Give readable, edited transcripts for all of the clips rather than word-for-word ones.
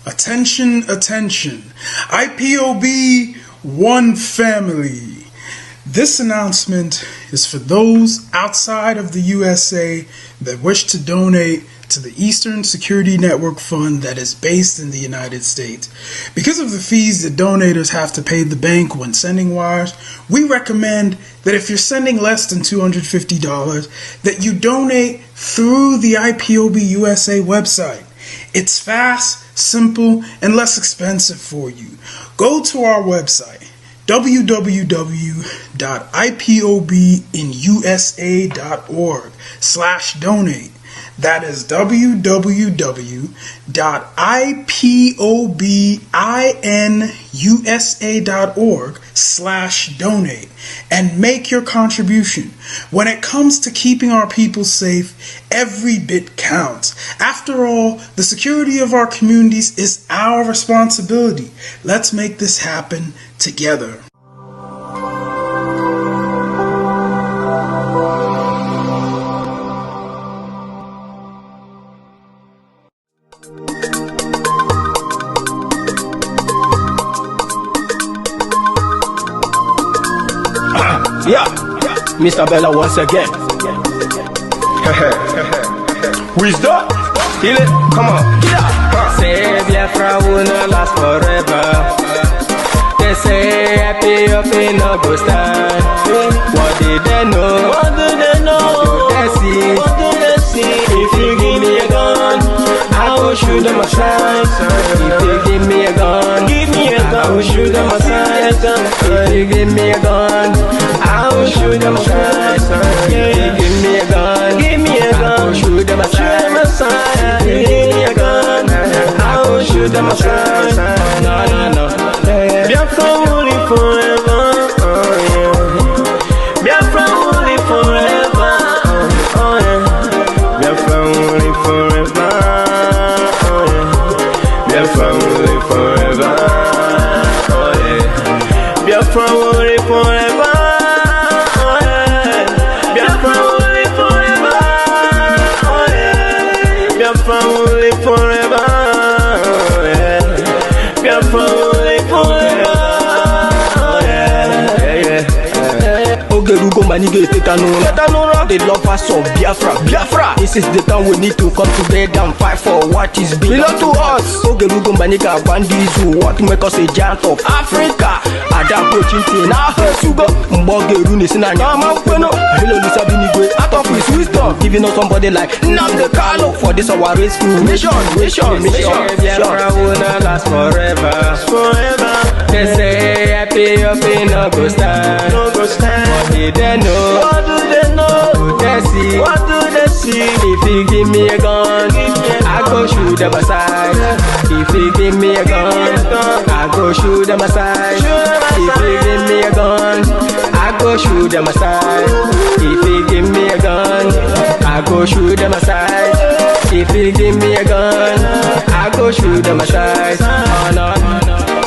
Attention, attention. IPOB One Family. This announcement is for those outside of the USA that wish to donate to the Eastern Security Network Fund that is based in the United States. Because of the fees that donators have to pay the bank when sending wires, we recommend that if you're sending less than $250, that you donate through the IPOB USA website. It's fast, simple, and less expensive for you. Go to our website, www.ipobinusa.org/donate. That is www.ipobinusa.org/donate and make your contribution. When it comes to keeping our people safe, every bit counts. After all, the security of our communities is our responsibility. Let's make this happen together. Yeah, Mr. Bella once again. Wisdom, heal it, come on. Say Biafra will not last forever. They say happy up in no go stand. What did they know? What do they know? What do they see? What do they see? If you give me a gun, I will shoot them aside. If you give me a gun, give me a gun, I will shoot them aside. If you give me a gun, I will shoot them aside. If you give me a gun, give me a gun, I will shoot them aside. If you give me a gun, I will shoot them aside. No, no, no. Biafra will live forever. Oh yeah. Biafra will live forever. Oh yeah. Biafra will live forever. Oh yeah. Biafra will live forever. Oh yeah. Biafra will live forever. Biafra will live forever, oh yeah. Biafra will live forever, oh yeah. Ogerugo manige tetanura, the lovers of Biafra. This is the time we need to come together and fight for what is belong to us. Ogerugo maniga bandits who want to make us a giant of Africa. Ada Pochinti na Hesugo Mbogeru nisina nyama kweno. Hello Lisa Binigwe out of his wisdom, giving us somebody like Nnamdi Kanu for this our race mission. Biafra will not last forever. They say happy up in no go stand. What did they know? What do they know? What do they see? What do they see? If you give me a gun, I go shoot them aside. If you give me a gun, I go shoot them aside. If you give me a gun, I go shoot them aside. If you give me a gun, I go shoot them aside. If you give me a gun, I go shoot them aside. Oh no,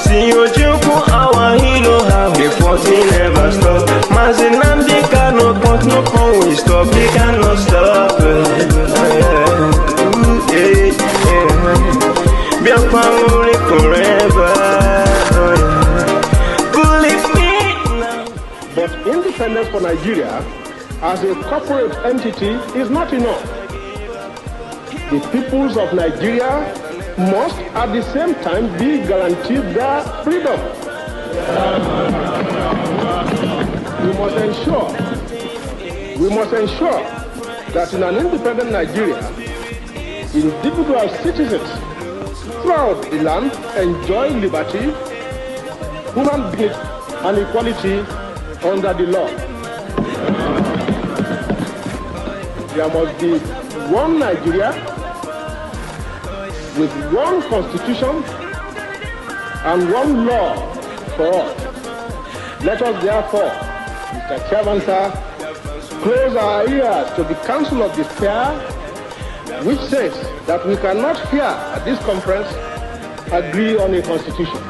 see you joke, our hero have the 14 never stop. Nnamdi Kanu but no one will stop. They cannot stop. Biafra will live forever. Believe me now. But independence for Nigeria as a corporate entity is not enough. The peoples of Nigeria must at the same time be guaranteed their freedom. We must ensure that in an independent Nigeria, individual citizens throughout the land enjoy liberty, human dignity, and equality under the law. There must be one Nigeria with one constitution and one law for all. Let us therefore, Mr. Chairman, sir, close our ears to the Council of Despair, which says that we cannot here at this conference agree on a constitution.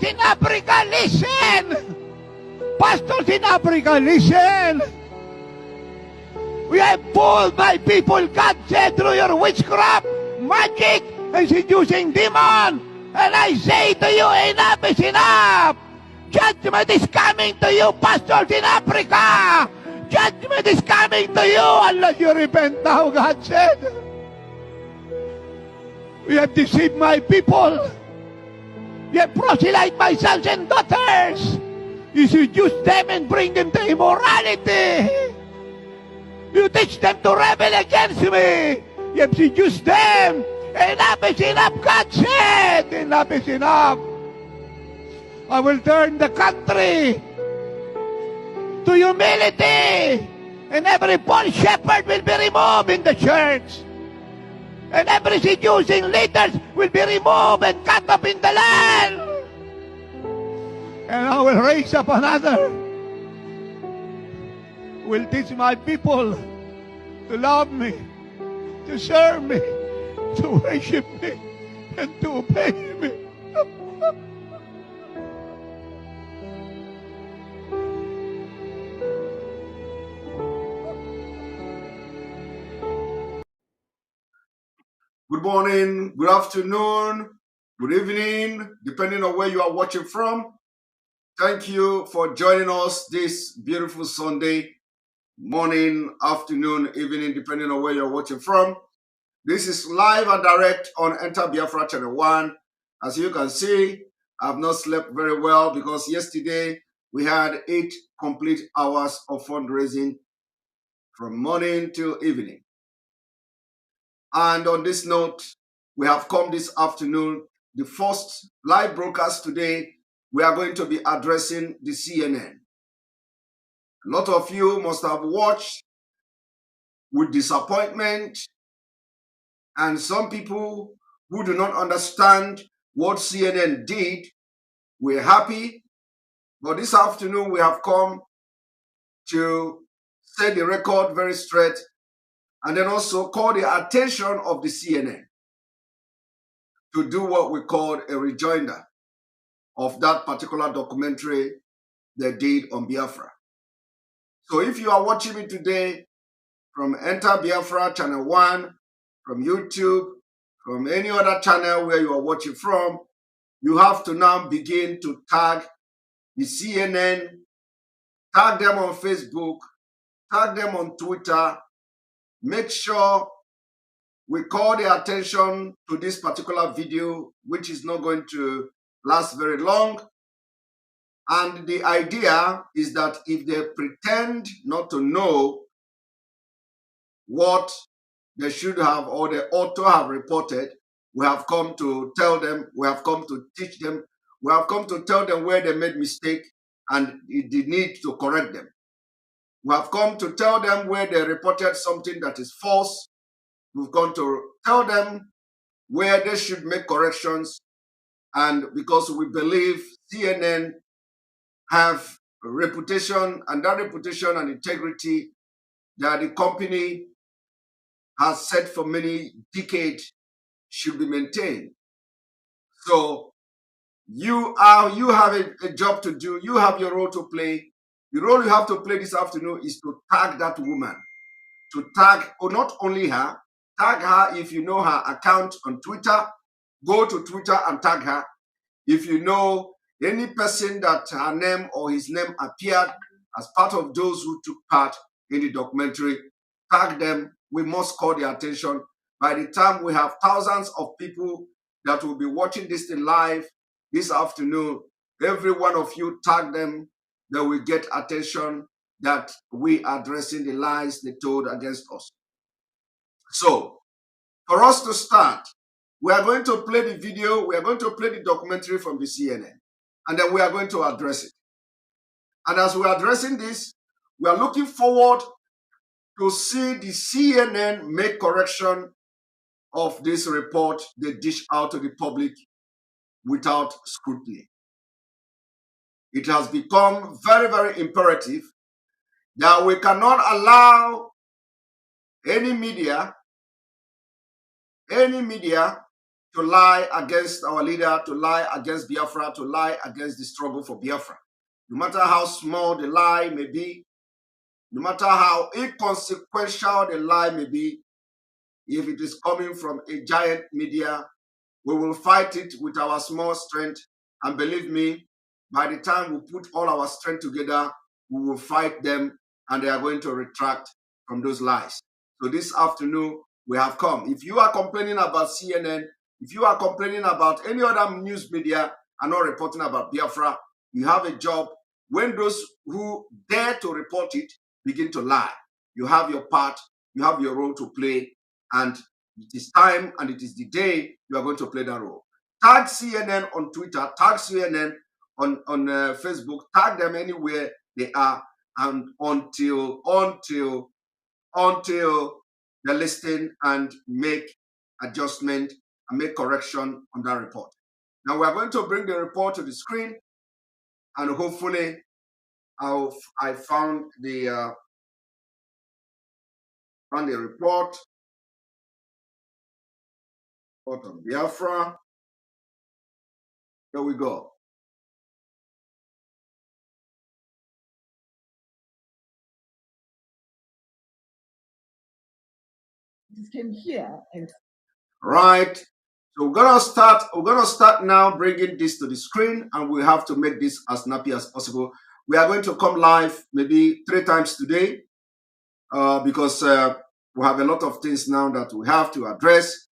In Africa, listen! Pastors in Africa, listen! We have pulled my people, God said, through your witchcraft, magic, and seducing demon. And I say to you, enough is enough! Judgment is coming to you, pastors in Africa! Judgment is coming to you unless you repent now, God said. We have deceived my people. You proselyte my sons and daughters. You seduce them and bring them to immorality. You teach them to rebel against me. You have seduced them. Enough is enough, God said. Enough is enough. I will turn the country to humility. And every false shepherd will be removed in the church. And every seducing leaders will be removed and cut up in the land. And I will raise up another. Will teach my people to love me, to serve me, to worship me, and to obey me. Good morning, good afternoon, good evening, depending on where you are watching from. Thank you for joining us this beautiful Sunday morning, afternoon, evening, depending on where you're watching from. This is live and direct on Enter Biafra Channel 1. As you can see, I've not slept very well because yesterday we had 8 complete hours of fundraising from morning till evening. And on this note, we have come this afternoon, the first live broadcast today. We are going to be addressing the CNN. A lot of you must have watched with disappointment, and some people who do not understand what CNN did were happy. But this afternoon, we have come to set the record very straight and then also call the attention of the CNN to do what we call a rejoinder of that particular documentary they did on Biafra. So if you are watching me today from Enter Biafra Channel 1, from YouTube, from any other channel where you are watching from, you have to now begin to tag the CNN, tag them on Facebook, tag them on Twitter. Make sure we call their attention to this particular video, which is not going to last very long. And the idea is that if they pretend not to know what they should have or they ought to have reported, we have come to tell them, we have come to teach them, we have come to tell them where they made mistake and the need to correct them. We have come to tell them where they reported something that is false. We've come to tell them where they should make corrections. And because we believe CNN have a reputation, and that reputation and integrity that the company has set for many decades should be maintained. So you have a job to do. You have your role to play. The role you have to play this afternoon is to tag that woman. To tag, or not only her, tag her if you know her account on Twitter. Go to Twitter and tag her. If you know any person that her name or his name appeared as part of those who took part in the documentary, tag them. We must call their attention. By the time we have thousands of people that will be watching this thing live this afternoon, every one of you tag them, they will get attention that we are addressing the lies they told against us. So, for us to start, we are going to play the video, we are going to play the documentary from the CNN, and then we are going to address it. And as we are addressing this, we are looking forward to see the CNN make correction of this report they dish out to the public without scrutiny. It has become very, very imperative that we cannot allow any media to lie against our leader, to lie against Biafra, to lie against the struggle for Biafra. No matter how small the lie may be, no matter how inconsequential the lie may be, if it is coming from a giant media, we will fight it with our small strength. And believe me, by the time we put all our strength together, we will fight them and they are going to retract from those lies. So this afternoon, we have come. If you are complaining about CNN, if you are complaining about any other news media and not reporting about Biafra, you have a job. When those who dare to report it begin to lie, you have your part, you have your role to play, and it is time and it is the day you are going to play that role. Tag CNN on Twitter, tag CNN on Facebook, tag them anywhere they are, and until they listen and make adjustment and make correction on that report. Now we are going to bring the report to the screen, and hopefully I found the report on Biafra. Here we go. This came here and right. So we're gonna start now bringing this to the screen, and we have to make this as snappy as possible. We are going to come live maybe 3 times today because we have a lot of things now that we have to address,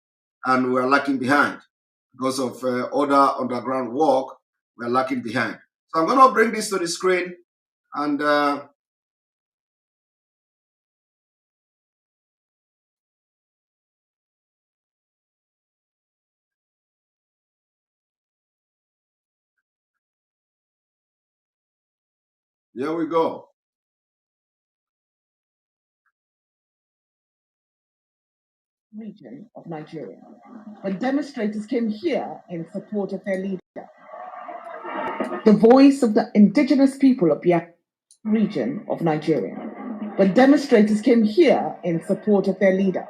and we are lacking behind because of other underground work. We are lacking behind. So I'm gonna bring this to the screen, and here we go. region of Nigeria. When demonstrators came here in support of their leader, the voice of the indigenous people of Biafra region of Nigeria. When demonstrators came here in support of their leader,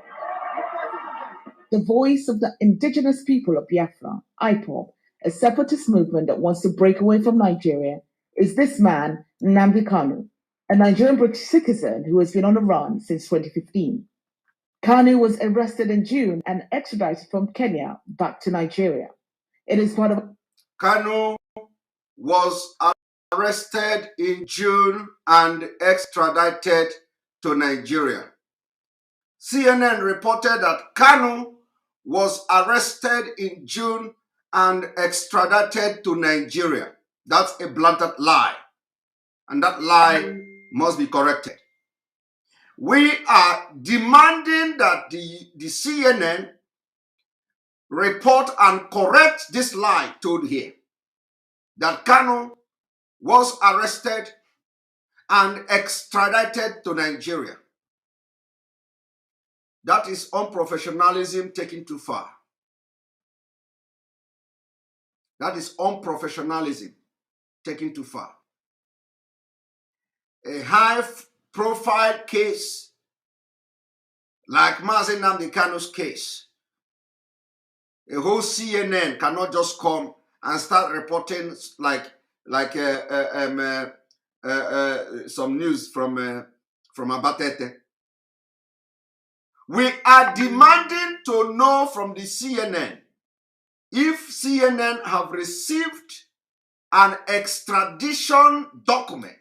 the voice of the indigenous people of Biafra, IPOB, a separatist movement that wants to break away from Nigeria, is this man, Nnamdi Kanu. a Nigerian British citizen who has been on the run since 2015. Kanu was arrested in June and extradited from Kenya back to Nigeria. It is part of Kanu was arrested in June and extradited to Nigeria. CNN reported that Kanu was arrested in June and extradited to Nigeria. That's a blatant lie, and that lie must be corrected. We are demanding that the CNN report and correct this lie told here, that Kanu was arrested and extradited to Nigeria. That is unprofessionalism taken too far. That is unprofessionalism taken too far. A high-profile case like Mazi Nnamdi Kanu's case, a whole CNN cannot just come and start reporting like some news from Abatete. We are demanding to know from the CNN if CNN have received an extradition document,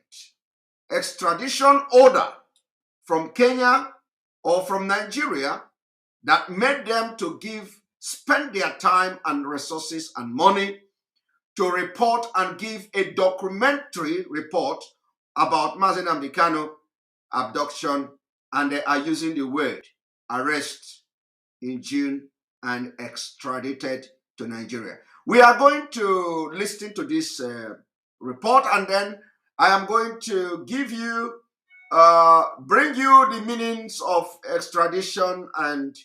extradition order from Kenya or from Nigeria that made them to spend their time and resources and money to report and give a documentary report about Mazi Nnamdi Kanu abduction, and they are using the word arrest in June and extradited to Nigeria. We are going to listen to this report, and then I am going to give you, bring you the meanings of extradition and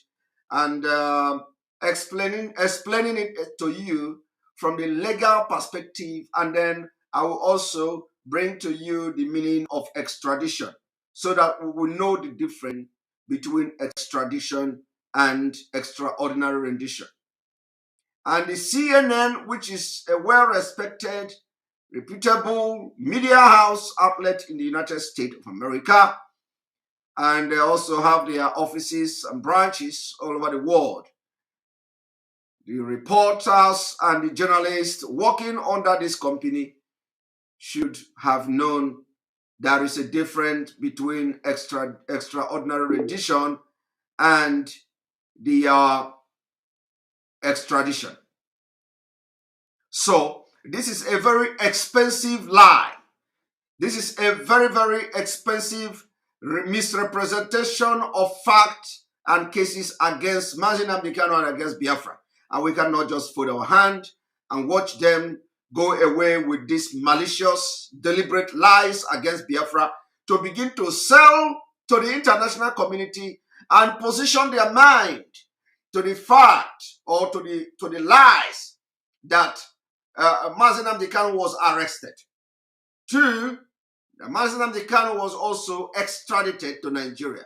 explaining it to you from the legal perspective, and then I will also bring to you the meaning of extradition so that we will know the difference between extradition and extraordinary rendition. And the CNN, which is a well-respected, reputable media house outlet in the United States of America, and they also have their offices and branches all over the world. The reporters and the journalists working under this company should have known there is a difference between extraordinary rendition and the extradition. So this is a very expensive lie. This is a very, very expensive misrepresentation of facts and cases against Mazi Nnamdi Kanu and against Biafra. And we cannot just fold our hand and watch them go away with these malicious, deliberate lies against Biafra to begin to sell to the international community and position their mind to the fact or to the lies that Mazi Nnamdi Kanu was arrested. Two, Mazi Nnamdi Kanu was also extradited to Nigeria.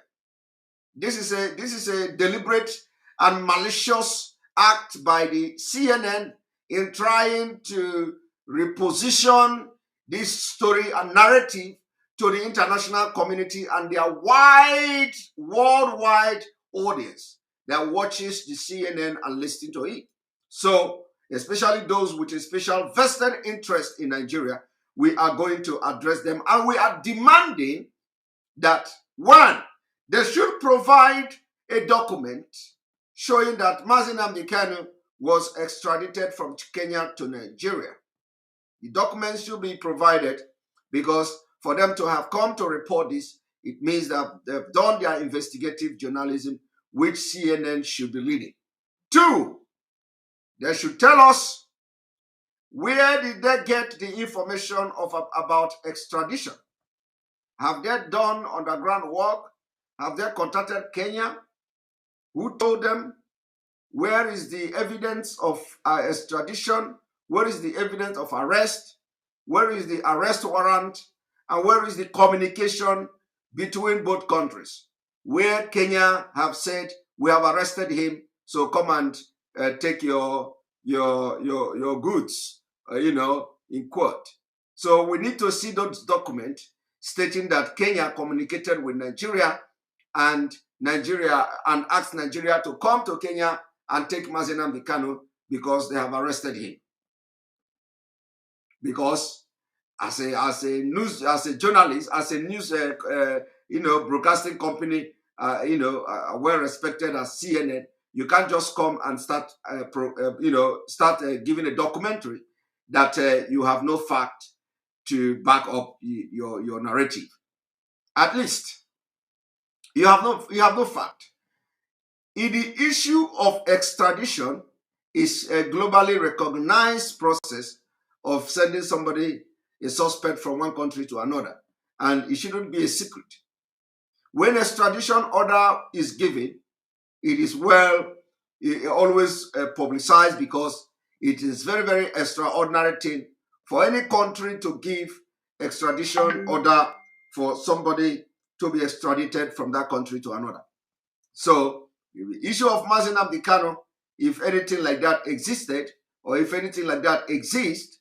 This is a deliberate and malicious act by the CNN in trying to reposition this story and narrative to the international community and their wide, worldwide audience that watches the CNN and listens to it. So, especially those with a special vested interest in Nigeria, we are going to address them, and we are demanding that, one, they should provide a document showing that Mazi Nnamdi Kanu was extradited from Kenya to Nigeria. The documents should be provided because for them to have come to report this, it means that they've done their investigative journalism, which CNN should be leading. Two, they should tell us where did they get the information about extradition. Have they done underground work? Have they contacted Kenya? Who told them? Where is the evidence of extradition? Where is the evidence of arrest? Where is the arrest warrant? And where is the communication between both countries? Where Kenya have said, we have arrested him, so come and take your goods, in court. So we need to see those documents stating that Kenya communicated with Nigeria and asked Nigeria to come to Kenya and take Mazi Nnamdi Kanu because they have arrested him. Because as a journalist, as a news broadcasting company, well respected as CNN, you can't just come and start giving a documentary that you have no fact to back up your narrative. At least you have no fact. In the issue of extradition is a globally recognized process of sending somebody, a suspect, from one country to another, and it shouldn't be a secret. When extradition order is given, it is always publicized, because it is very, very extraordinary thing for any country to give extradition order for somebody to be extradited from that country to another. So the issue of Mazi Nnamdi Kanu, if anything like that existed, or if anything like that exists,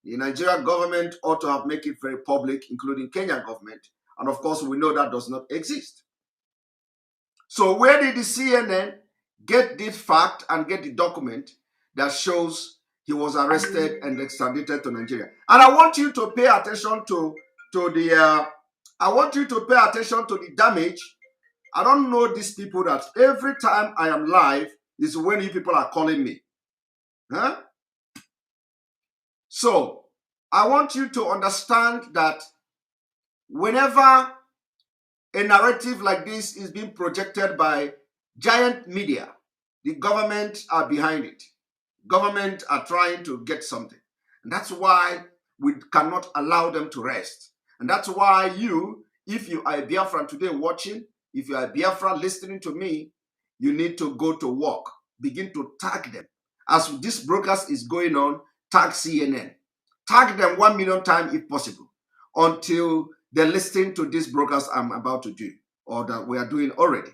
the Nigerian government ought to have made it very public, including Kenyan government. And of course, we know that does not exist. So where did the CNN get this fact and get the document that shows he was arrested and extradited to Nigeria? And I want you to pay attention to the damage. I don't know these people that every time I am live is when you people are calling me. Huh? So I want you to understand that whenever a narrative like this is being projected by giant media, the government are behind it. Government are trying to get something. And that's why we cannot allow them to rest. And that's why if you are a Biafran today watching, if you are a Biafra listening to me, you need to go to work. Begin to tag them. As this broadcast is going on, tag CNN. Tag them 1 million times if possible, until they're listening to this broadcast I'm about to do, or that we are doing already.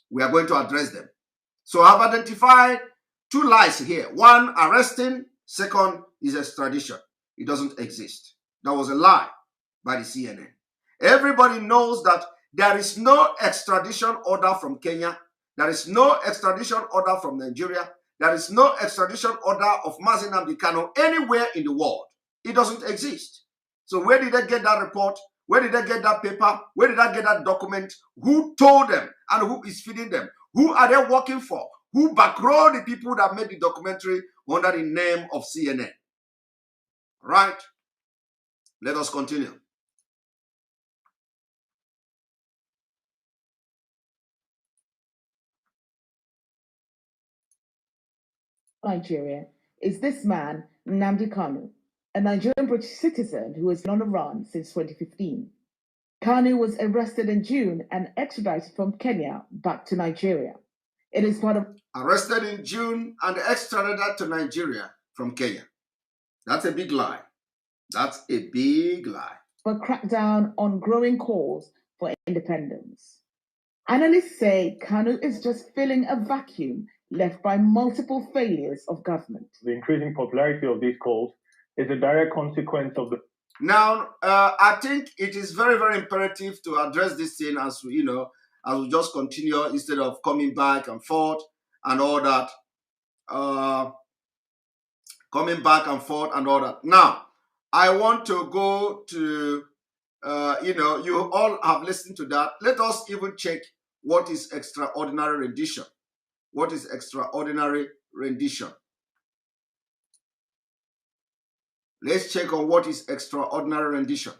We are going to address them. So I've identified 2 lies here. One, arresting. Second is extradition. It doesn't exist. That was a lie by the CNN. Everybody knows that there is no extradition order from Kenya. There is no extradition order from Nigeria. There is no extradition order of Mazi Nnamdi Kanu anywhere in the world. It doesn't exist. So where did they get that report? Where did they get that paper? Where did they get that document? Who told them and who is feeding them? Who are they working for? Who backroll the people that made the documentary under the name of CNN? Right? Let us continue. Nigeria is this man, Nnamdi Kanu, a Nigerian British citizen who has been on the run since 2015. Kanu was arrested in June and extradited from Kenya back to Nigeria. It is part of... Arrested in June and extradited to Nigeria from Kenya. That's a big lie. That's a big lie. But crackdown on growing calls for independence. Analysts say Kanu is just filling a vacuum left by multiple failures of government. The increasing popularity of these calls is a direct consequence of the... Now, I think it is very, very imperative to address this thing as we just continue instead of coming back and forth and all that. Coming back and forth and all that. Now, I want to go to, you all have listened to that. Let us even check what is extraordinary rendition. What is extraordinary rendition? Let's check on what is extraordinary rendition.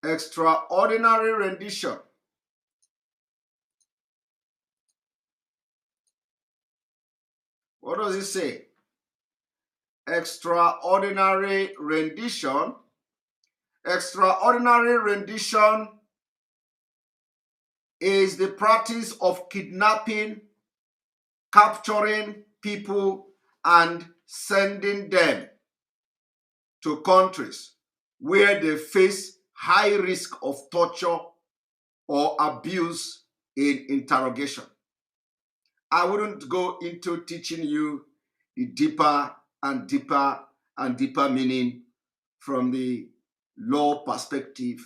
Extraordinary rendition. What does it say? Extraordinary rendition. Extraordinary rendition is the practice of kidnapping, capturing people, and sending them to countries where they face high risk of torture or abuse in interrogation. I wouldn't go into teaching you the deeper and deeper and deeper meaning from the law perspective,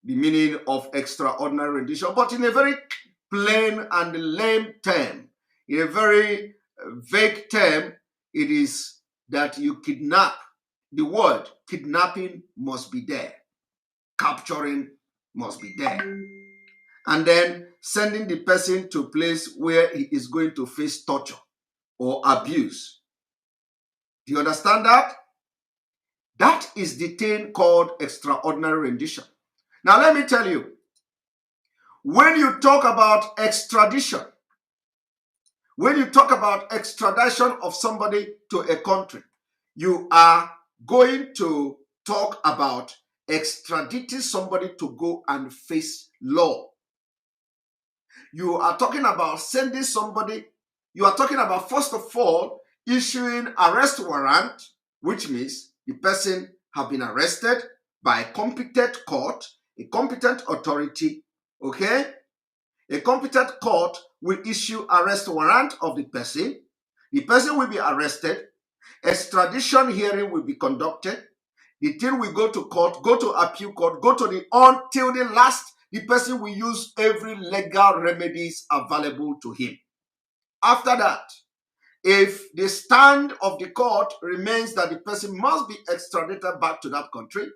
the meaning of extraordinary rendition, but in a very plain and lame term, in a very vague term, it is that you kidnap. The word kidnapping must be there. Capturing must be there. And then sending the person to a place where he is going to face torture or abuse. Do you understand that? That is the thing called extraordinary rendition. Now let me tell you, when you talk about extradition, when you talk about extradition of somebody to a country, you are going to talk about extraditing somebody to go and face law. You are talking about sending somebody, you are talking about, first of all, issuing arrest warrant, which means the person have been arrested by a competent court, a competent authority, okay? A competent court will issue arrest warrant of the person. The person will be arrested. Extradition hearing will be conducted. The thing will go to court, go to appeal court, go to the until the last. The person will use every legal remedies available to him. After that, if the stand of the court remains that the person must be extradited back to that country,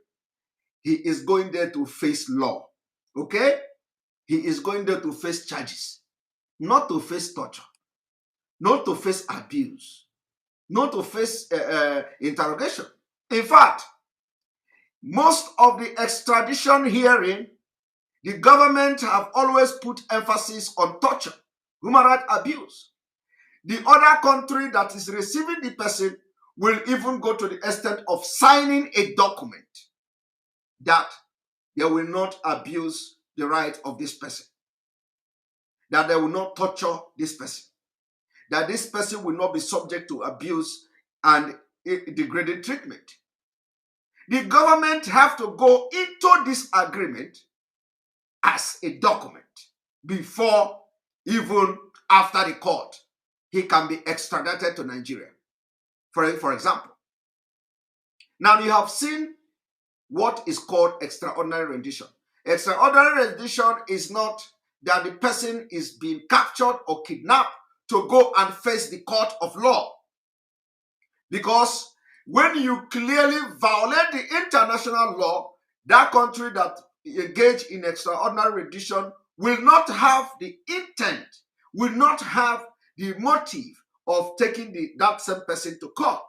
he is going there to face law. Okay? He is going there to face charges, not to face torture, not to face abuse, not to face interrogation. In fact, most of the extradition hearing, the government have always put emphasis on torture, human rights abuse. The other country that is receiving the person will even go to the extent of signing a document that they will not abuse the right of this person, that they will not torture this person, that this person will not be subject to abuse and degrading treatment. The government have to go into this agreement as a document before, even after the court, he can be extradited to Nigeria, for example. Now you have seen what is called extraordinary rendition. Extraordinary rendition is not that the person is being captured or kidnapped to go and face the court of law. Because when you clearly violate the international law, that country that engage in extraordinary rendition will not have the intent, will not have the motive of taking that same person to court.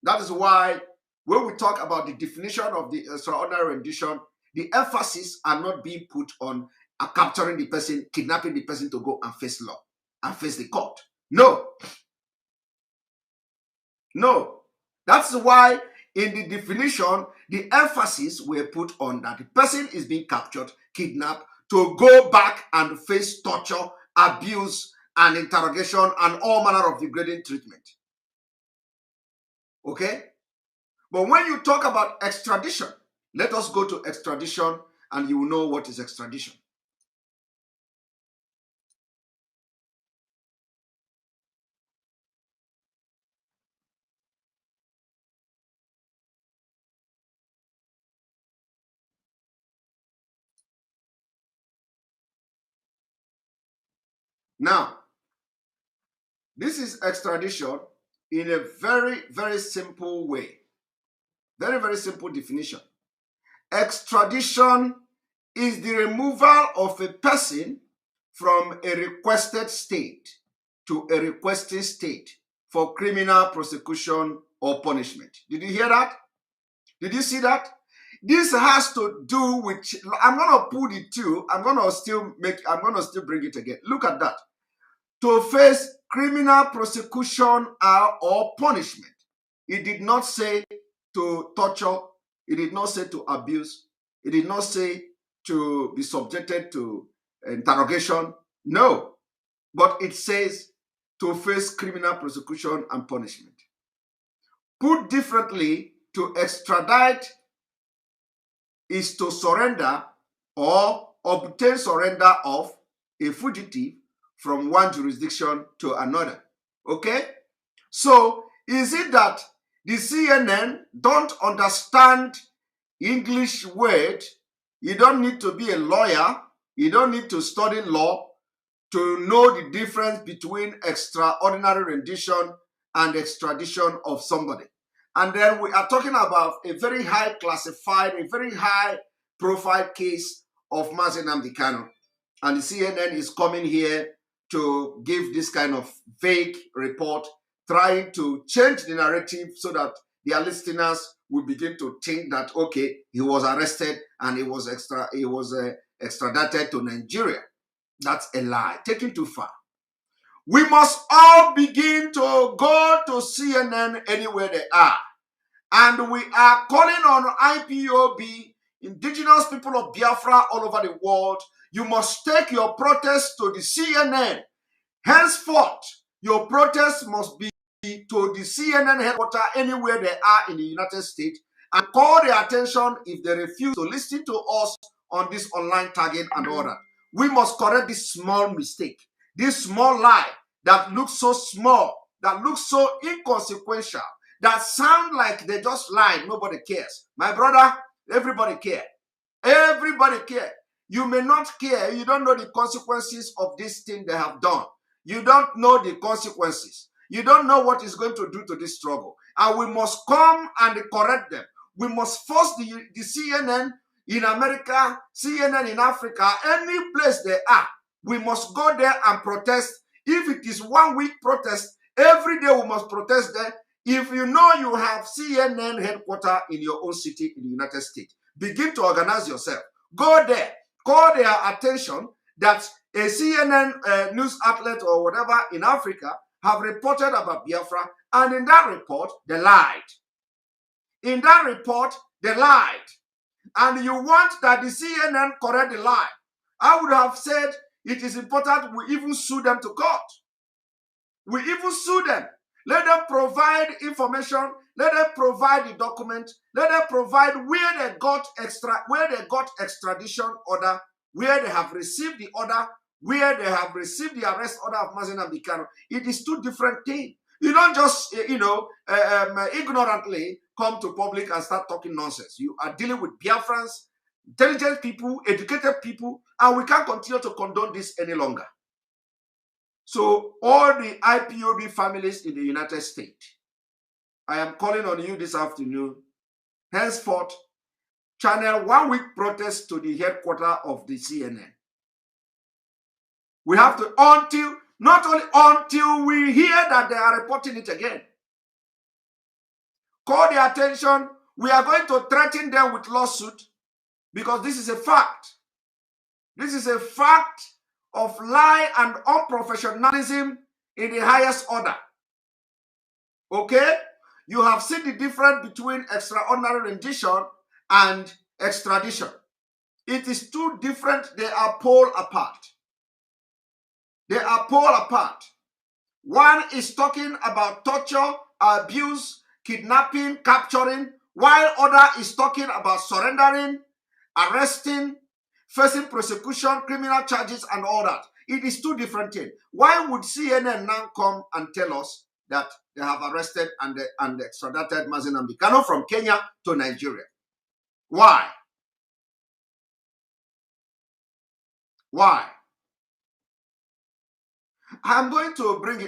That is why when we talk about the definition of the extraordinary rendition, the emphasis are not being put on capturing the person, kidnapping the person to go and face law and face the court. No. No. That's why in the definition, the emphasis were put on that the person is being captured, kidnapped, to go back and face torture, abuse, and interrogation, and all manner of degrading treatment. Okay? But when you talk about extradition, let us go to extradition and you will know what is extradition. Now, this is extradition in a very, very simple way. Very, very simple definition. Extradition is the removal of a person from a requested state to a requesting state for criminal prosecution or punishment. Did you hear that? Did you see that? This has to do with, I'm going to put it to, I'm going to still bring it again. Look at that. To face criminal prosecution or punishment. It did not say to torture. It did not say to abuse. It did not say to be subjected to interrogation. No. But it says to face criminal prosecution and punishment. Put differently, to extradite is to surrender or obtain surrender of a fugitive from one jurisdiction to another. Okay? So, is it that the CNN don't understand English word? You don't need to be a lawyer. You don't need to study law to know the difference between extraordinary rendition and extradition of somebody. And then we are talking about a very high classified, a very high profile case of Mazi Nnamdi Kanu. And the CNN is coming here to give this kind of vague report, trying to change the narrative so that their listeners will begin to think that, okay, he was arrested and he was extradited to Nigeria. That's a lie, taken too far. We must all begin to go to CNN anywhere they are. And we are calling on IPOB, indigenous people of Biafra all over the world. You must take your protest to the CNN. Henceforth, your protest must be to the CNN headquarters anywhere they are in the United States and call their attention if they refuse to listen to us on this online tagging and all that. We must correct this small mistake, this small lie that looks so small, that looks so inconsequential, that sound like they just lied. Nobody cares. My brother, everybody care. Everybody care. You may not care. You don't know the consequences of this thing they have done. You don't know the consequences. You don't know what it's going to do to this struggle. And we must come and correct them. We must force the CNN in America, CNN in Africa, any place they are. We must go there and protest. If it is 1 week protest, every day we must protest there. If you know you have CNN headquarters in your own city in the United States, begin to organize yourself. Go there. Call their attention that a CNN news outlet or whatever in Africa have reported about Biafra, and in that report, they lied. In that report, they lied. And you want that the CNN correct the lie. I would have said it is important we even sue them to court. We even sue them. Let them provide information. Let them provide the document. Let them provide where they got extradition order, where they have received the order, where they have received the arrest order of Mazi Nnamdi Kanu. It is two different things. You don't just, ignorantly come to public and start talking nonsense. You are dealing with Biafrans, intelligent people, educated people, and we can't continue to condone this any longer. So all the IPOB families in the United States, I am calling on you this afternoon. Henceforth, channel 1 week protest to the headquarters of the CNN. We have to, until we hear that they are reporting it again. Call their attention. We are going to threaten them with lawsuit because this is a fact. This is a fact of lie and unprofessionalism in the highest order. Okay? You have seen the difference between extraordinary rendition and extradition. It is two different, they are pole apart. They are pole apart. One is talking about torture, abuse, kidnapping, capturing, while other is talking about surrendering, arresting, facing prosecution, criminal charges, and all that. It is two different things. Why would CNN now come and tell us that they have arrested and extradited Mazi Nnamdi Kanu from Kenya to Nigeria? Why? Why? I'm going to bring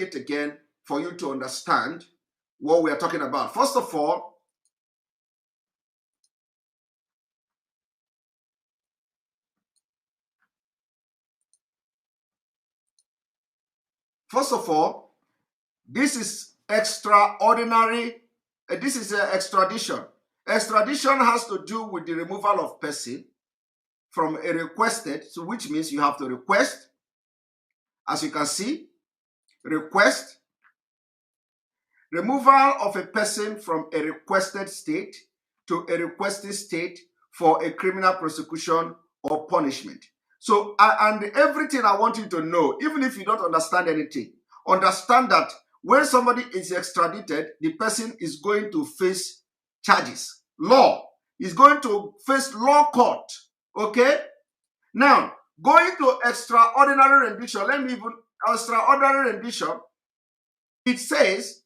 it again for you to understand what we are talking about. First of all, this is extraordinary. This is extradition. Extradition has to do with the removal of person from a requested, so which means you have to request. As you can see, request, removal of a person from a requested state to a requested state for a criminal prosecution or punishment. So, and everything I want you to know, even if you don't understand anything, understand that when somebody is extradited, the person is going to face charges. law. He's going to face law court. Okay? Now, going to extraordinary rendition, let me even, extraordinary rendition, it says,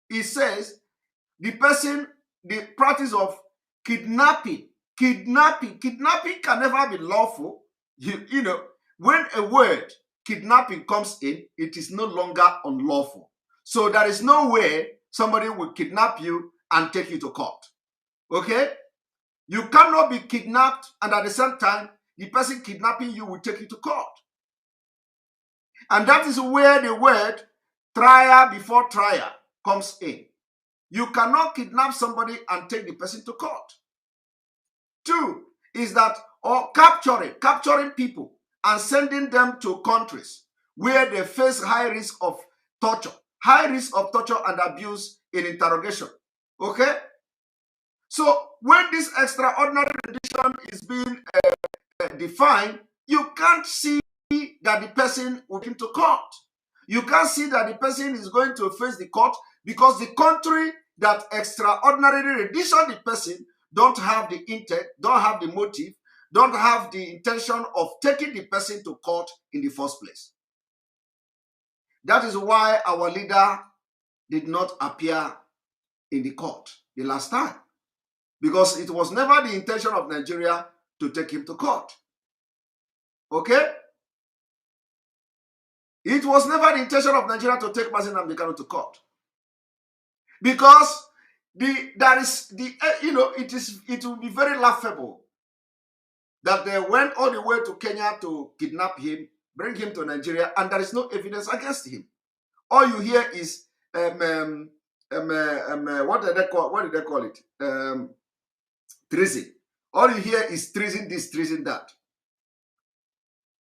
the person, the practice of kidnapping can never be lawful. You know, when a word kidnapping comes in, it is no longer unlawful. So there is no way somebody will kidnap you and take you to court. Okay? You cannot be kidnapped and at the same time, the person kidnapping you will take you to court. And that is where the word trial before trial comes in. You cannot kidnap somebody and take the person to court. 2 is that, or capturing people and sending them to countries where they face high risk of torture and abuse in interrogation. Okay? So when this extraordinary rendition is being defined, you can't see that the person will come to court. You can't see that the person is going to face the court because the country that extraordinarily rendition the person don't have the intent, don't have the motive, don't have the intention of taking the person to court in the first place. That is why our leader did not appear in the court the last time, because it was never the intention of Nigeria to take him to court. Okay? It was never the intention of Nigeria to take Mazi Nnamdi Kanu to court, because it will be very laughable that they went all the way to Kenya to kidnap him, bring him to Nigeria, and there is no evidence against him. All you hear is what did they call it? Treason. All you hear is treason this, treason that.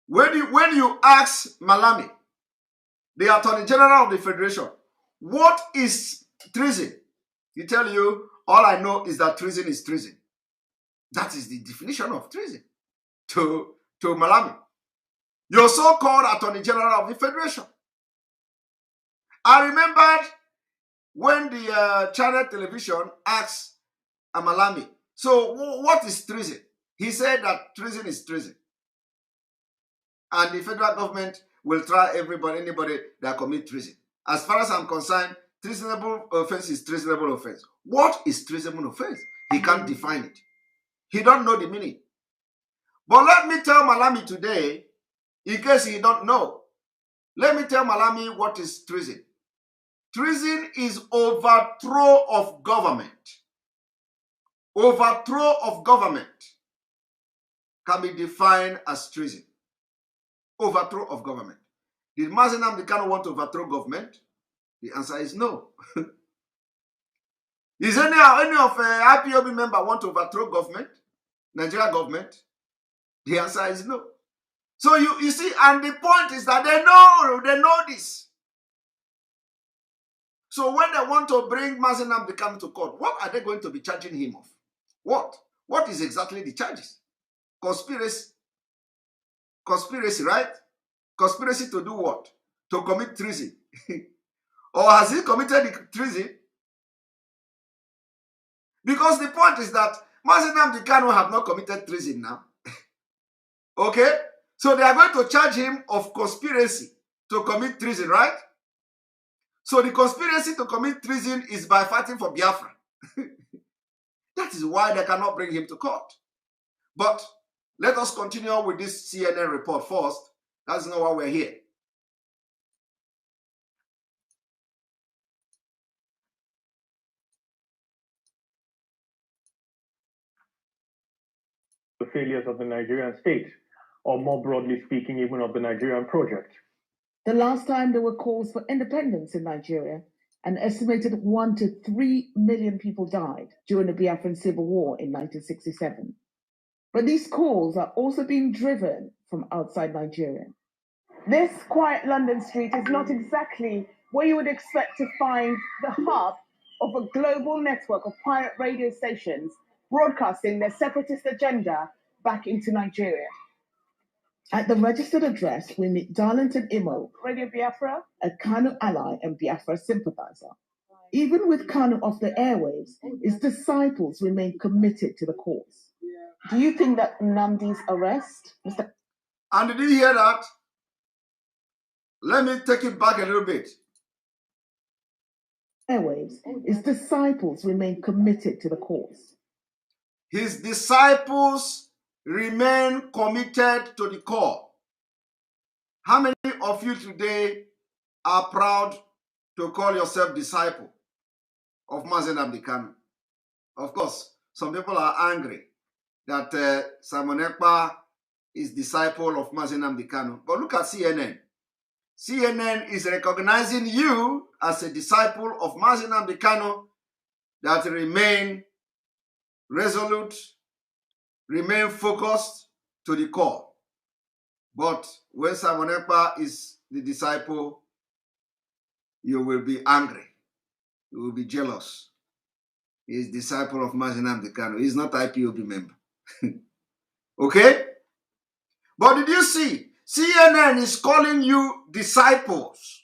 When you ask Malami, the Attorney General of the Federation, what is treason? He tell you, all I know is that treason is treason. That is the definition of treason to Malami, your so-called Attorney General of the Federation. I remembered when the Channel Television asked Malami, so what is treason? He said that treason is treason. And the federal government will try anybody that commit treason. As far as I'm concerned, treasonable offense is treasonable offense. What is treasonable offense? He can't define it. He don't know the meaning. But let me tell Malami today, in case he don't know, let me tell Malami what is treason. Treason is overthrow of government. Overthrow of government can be defined as treason. Overthrow of government. Did Mazi Nnamdi Kanu want to overthrow government? The answer is no. Is any of IPOB member want to overthrow government? Nigeria government? The answer is no. So you see, and the point is that they know this. So when they want to bring Mazi Nnamdi Kanu to court, what are they going to be charging him of? What? What is exactly the charges? Conspiracy. Conspiracy, right? Conspiracy to do what? To commit treason. Or has he committed the treason? Because the point is that Mazi Nnamdi Kanu have not committed treason now. Okay? So they are going to charge him of conspiracy to commit treason, right? So the conspiracy to commit treason is by fighting for Biafra. That is why they cannot bring him to court. But let us continue with this CNN report first. That's not why we're here. The failures of the Nigerian state, or more broadly speaking, even of the Nigerian project. The last time there were calls for independence in Nigeria, an estimated 1 to 3 million people died during the Biafran Civil War in 1967. But these calls are also being driven from outside Nigeria. This quiet London street is not exactly where you would expect to find the hub of a global network of pirate radio stations broadcasting their separatist agenda back into Nigeria. At the registered address, we meet Darlington Imo, Radio Biafra, a Kanu ally and Biafra sympathizer. Even with Kanu off the airwaves, his disciples remain committed to the cause. Do you think that Nnamdi's arrest, Mr. And did you hear that? Let me take it back a little bit. Airwaves, his disciples remain committed to the cause. His disciples remain committed to the core. How many of you today are proud to call yourself disciple of Mazi Nnamdi Kanu? Of course, some people are angry that Simon Ekpa is disciple of Mazi Nnamdi Kanu. But look at CNN. CNN is recognizing you as a disciple of Mazi Nnamdi Kanu that remain resolute, remain focused to the core. But when Simon Ekpa is the disciple, you will be angry. You will be jealous. He is disciple of Mazi Nnamdi Kanu. He is not IPOB member. Okay? But did you see? CNN is calling you disciples.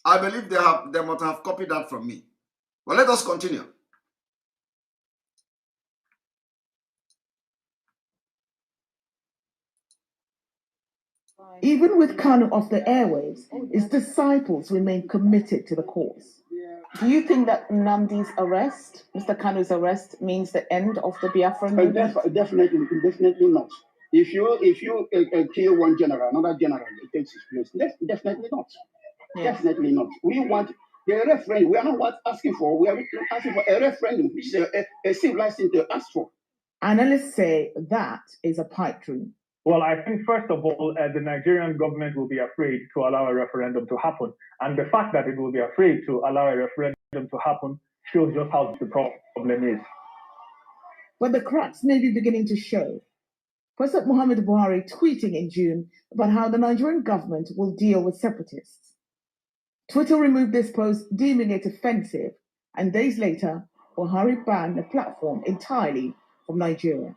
I believe they must have copied that from me. But let us continue. Even with Kanu off the airwaves, his disciples remain committed to the cause. Do you think that Nnamdi's arrest, Mr. Kanu's arrest, means the end of the Biafra movement? Definitely not. If you kill one general, another general takes his place. Definitely not. Yes. Definitely not. We want the referendum. We are not asking for. We are asking for a referendum, which is a civilized thing to ask for. Analysts say that is a pipe dream. Well, I think first of all, the Nigerian government will be afraid to allow a referendum to happen. And the fact that it will be afraid to allow a referendum to happen shows just how the problem is. But the cracks may be beginning to show. President Muhammadu Buhari tweeting in June about how the Nigerian government will deal with separatists. Twitter removed this post, deeming it offensive, and days later, Buhari banned the platform entirely from Nigeria.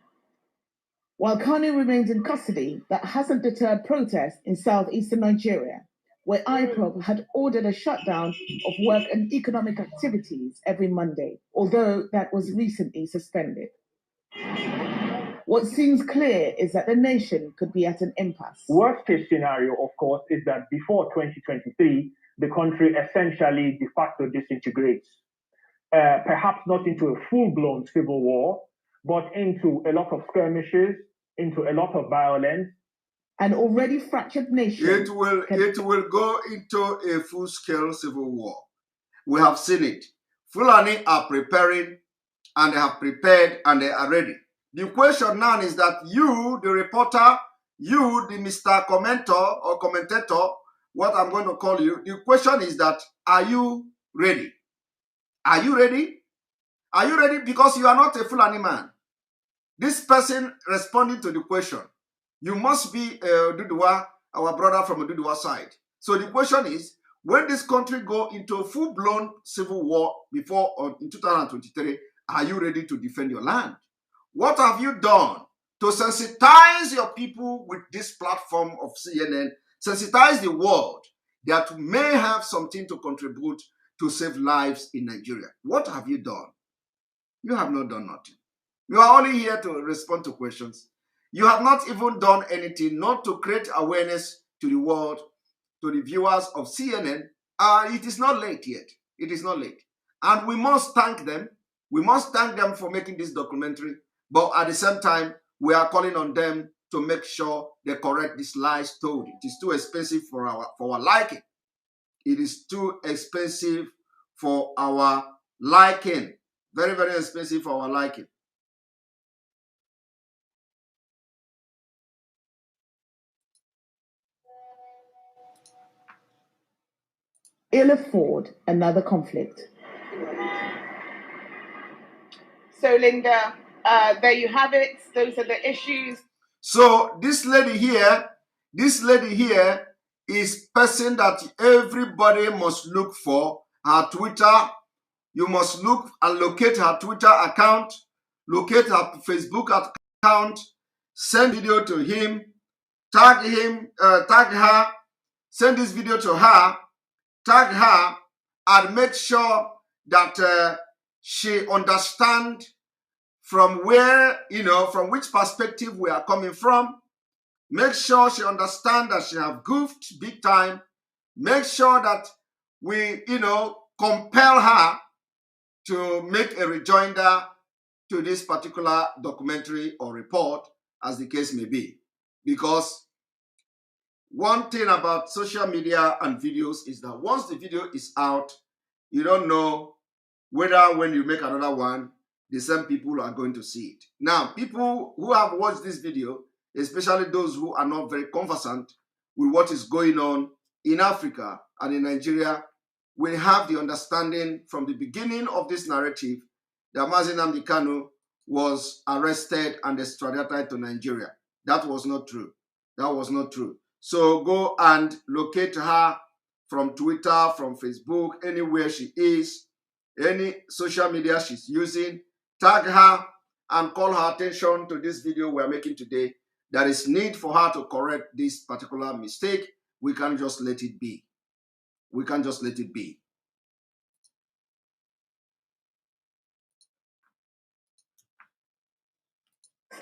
While Kanu remains in custody, that hasn't deterred protests in southeastern Nigeria, where IPOB had ordered a shutdown of work and economic activities every Monday, although that was recently suspended. What seems clear is that the nation could be at an impasse. Worst case scenario, of course, is that before 2023, the country essentially de facto disintegrates. Perhaps not into a full-blown civil war, but into a lot of skirmishes, into a lot of violence. An already fractured nation. It will go into a full-scale civil war. We have seen it. Fulani are preparing, and they have prepared, and they are ready. The question now is that you, the reporter, you, the Mr. Commentor or commentator, what I'm going to call you, the question is that, are you ready? Are you ready? Are you ready? Because you are not a Fulani man. This person responding to the question, you must be Duduwa, our brother from the Duduwa side. So the question is, when this country go into a full-blown civil war before or in 2023, are you ready to defend your land? What have you done to sensitize your people with this platform of CNN, sensitize the world that may have something to contribute to save lives in Nigeria? What have you done? You have not done nothing. You are only here to respond to questions. You have not even done anything not to create awareness to the world, to the viewers of CNN. It is not late yet. It is not late. And we must thank them. We must thank them for making this documentary. But at the same time, we are calling on them to make sure they correct these lies told. It is too expensive for our liking. It is too expensive for our liking. Very, very expensive for our liking. Ill afford another conflict. So, Linda, there you have it. Those are the issues. So this lady here is person that everybody must look for. Her Twitter, you must look and locate her Twitter account, locate her Facebook account, send video to him, tag her, send this video to her, tag her, and make sure that she understand from where, from which perspective we are coming from. Make sure she understand that she have goofed big time. Make sure that we, compel her to make a rejoinder to this particular documentary or report, as the case may be. Because one thing about social media and videos is that once the video is out, you don't know whether when you make another one, the same people are going to see it. Now, people who have watched this video, especially those who are not very conversant with what is going on in Africa and in Nigeria, will have the understanding from the beginning of this narrative that Mazi Nnamdi Kanu was arrested and extradited to Nigeria. That was not true. That was not true. So go and locate her from Twitter, from Facebook, anywhere she is, any social media she's using, tag her and call her attention to this video we're making today. There is need for her to correct this particular mistake. We can't just let it be. We can't just let it be.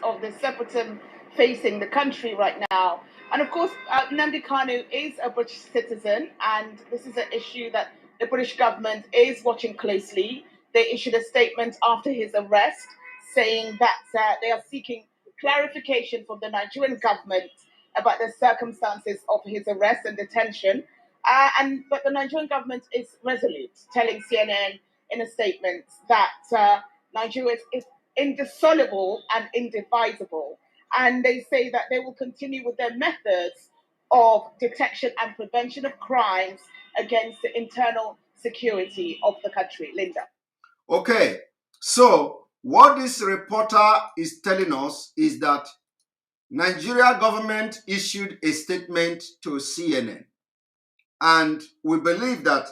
Of the separatism facing the country right now. And of course, Nnamdi Kanu is a British citizen, and this is an issue that the British government is watching closely. They issued a statement after his arrest saying that they are seeking clarification from the Nigerian government about the circumstances of his arrest and detention. But the Nigerian government is resolute, telling CNN in a statement that Nigeria is indissoluble and indivisible. And they say that they will continue with their methods of detection and prevention of crimes against the internal security of the country. Linda. Okay, so what this reporter is telling us is that Nigeria government issued a statement to CNN. And we believe that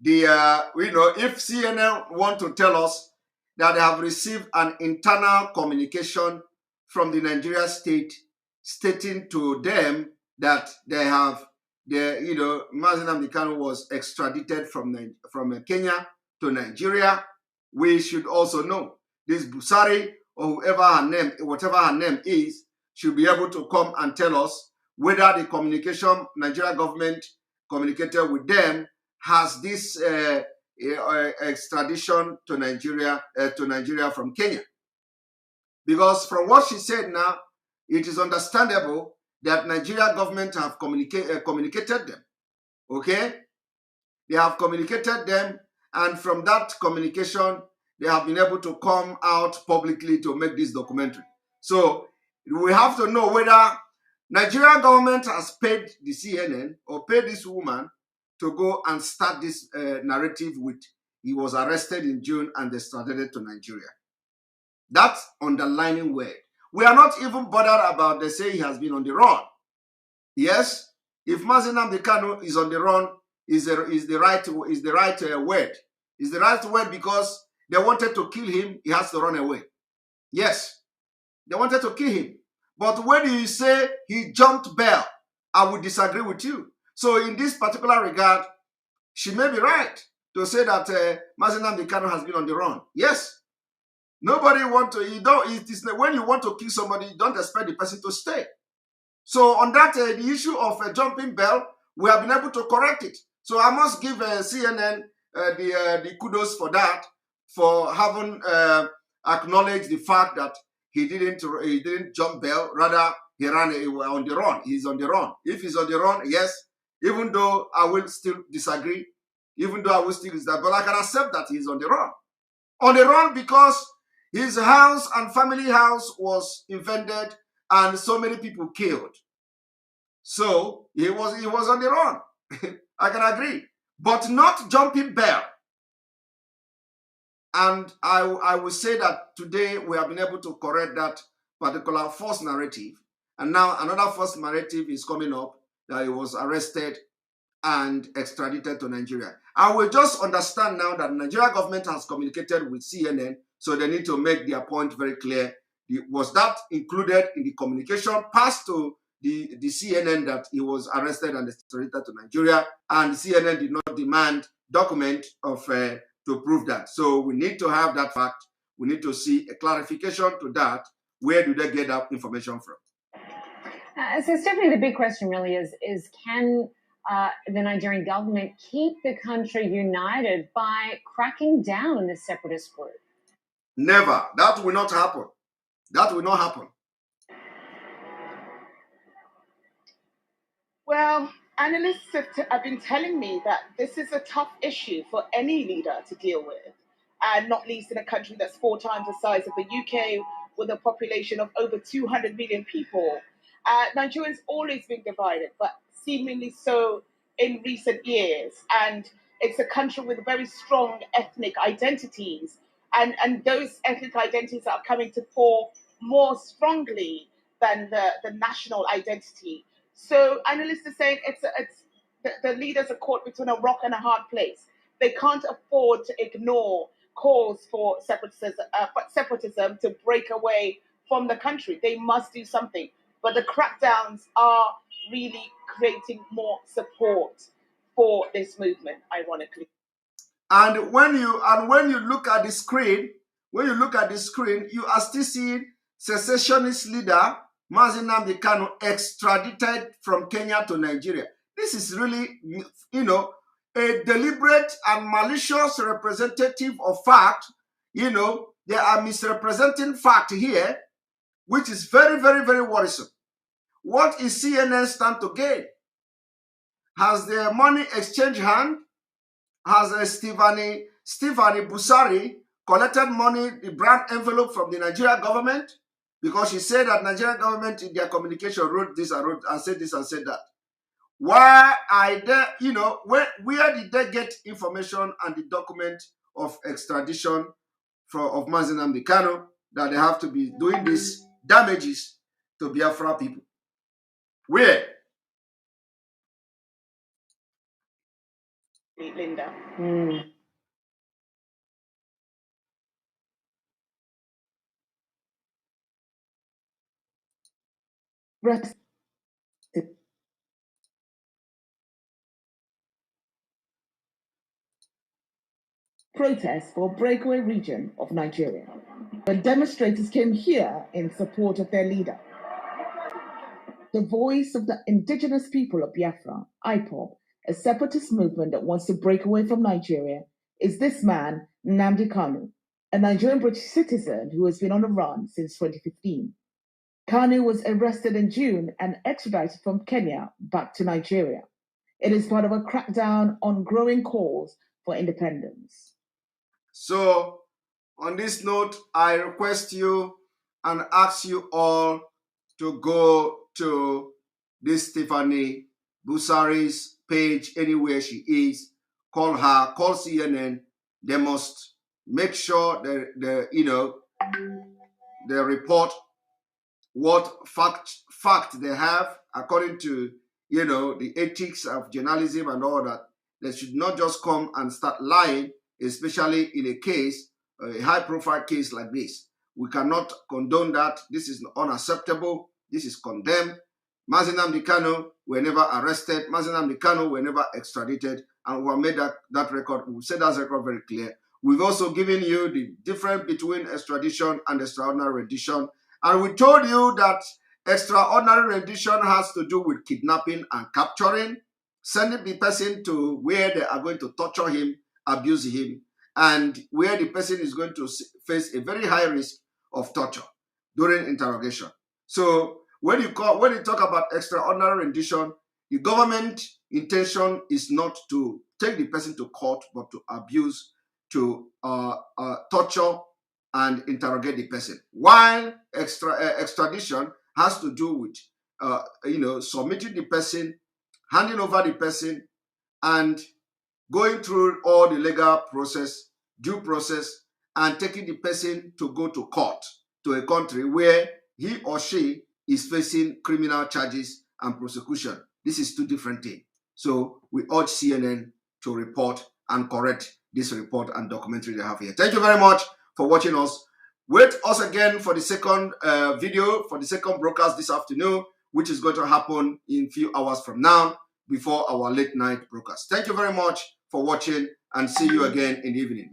if CNN want to tell us that they have received an internal communication from the Nigeria state stating to them that Mazi Nnamdi Kanu was extradited from Kenya to Nigeria. We should also know this Busari or whatever her name is, should be able to come and tell us whether the communication Nigeria government communicated with them has this extradition to Nigeria from Kenya. Because from what she said now, it is understandable that Nigeria government have communicated them. Okay? They have communicated them, and from that communication, they have been able to come out publicly to make this documentary. So we have to know whether Nigerian government has paid the CNN or paid this woman to go and start this narrative with he was arrested in June and extradited to Nigeria. That's underlining word. We are not even bothered about they say he has been on the run. Yes, if Mazi Nnamdi Kanu is on the run, is the right word. Is the right word because they wanted to kill him, he has to run away. Yes, they wanted to kill him. But when you say he jumped bail, I would disagree with you. So in this particular regard, she may be right to say that Mazi Nnamdi Kanu has been on the run. Yes. Nobody want to, when you want to kill somebody, you don't expect the person to stay. So on that, the issue of jumping bail, we have been able to correct it. So I must give CNN the kudos for that, for having acknowledged the fact that he didn't jump bail, rather he ran on the run. He's on the run. If he's on the run, yes, even though I will still disagree, but I can accept that he's on the run. On the run because his house and family house was invaded and so many people killed. So he was on the run. I can agree, but not jumping bail. And I will say that today we have been able to correct that particular false narrative. And now another false narrative is coming up that he was arrested and extradited to Nigeria. I will just understand now that the Nigeria government has communicated with CNN, so they need to make their point very clear. Was that included in the communication passed to the CNN that he was arrested and extradited to Nigeria, and CNN did not demand document of to prove that. So we need to have that fact. We need to see a clarification to that. Where do they get that information from? So Stephanie, the big question really is can the Nigerian government keep the country united by cracking down on this separatist group? Never. That will not happen. That will not happen. Well, analysts have been telling me that this is a tough issue for any leader to deal with, and not least in a country that's 4 times the size of the UK, with a population of over 200 million people. Nigerians always been divided, but seemingly so in recent years. And it's a country with very strong ethnic identities, and those ethnic identities are coming to fore more strongly than the national identity. So analysts are saying the leaders are caught between a rock and a hard place. They can't afford to ignore calls for separatism to break away from the country. They must do something. But the crackdowns are really creating more support for this movement, ironically. And when you look at the screen, you are still seeing secessionist leader Mazi Nnamdi Kanu extradited from Kenya to Nigeria. This is really, a deliberate and malicious representative of fact. They are misrepresenting fact here, which is very, very, very worrisome. What is CNN stand to gain? Has the money exchanged hand? Has Stefani Busari collected money, the brand envelope from the Nigerian government? Because she said that Nigerian government in their communication wrote this and said this and said that. Why are they, where did they get information and the document of extradition of Mazi Nnamdi Kanu that they have to be doing these damages to Biafra people? Where? Linda. Protest for breakaway region of Nigeria, when demonstrators came here in support of their leader. The voice of the indigenous people of Biafra, IPOB, a separatist movement that wants to break away from Nigeria, is this man, Nnamdi Kanu, a Nigerian British citizen who has been on the run since 2015. Kanu was arrested in June and extradited from Kenya back to Nigeria. It is part of a crackdown on growing calls for independence. So, on this note, I request you and ask you all to go to this Stefani Busari's page anywhere she is. Call her, call CNN. They must make sure they report what fact they have according to the ethics of journalism and all that. They should not just come and start lying, especially in a case, a high-profile case like this. We cannot condone that. This is unacceptable. This is condemned. Mazi Nnamdi Kanu were never arrested. Mazi Nnamdi Kanu were never extradited. And we have made that record. We said that record very clear. We've also given you the difference between extradition and extraordinary rendition. And we told you that extraordinary rendition has to do with kidnapping and capturing, sending the person to where they are going to torture him, abuse him, and where the person is going to face a very high risk of torture during interrogation. So when you talk about extraordinary rendition, the government intention is not to take the person to court, but to abuse, to torture and interrogate the person. While extradition has to do with submitting the person, handing over the person, and going through all the legal process, due process, and taking the person to go to court, to a country where he or she is facing criminal charges and prosecution. This is two different things. So we urge CNN to report and correct this report and documentary they have here. Thank you very much for watching us. Wait us again for the second video, for the second broadcast this afternoon. which is going to happen in a few hours from now before our late night broadcast. Thank you very much for watching, and see you again in the evening.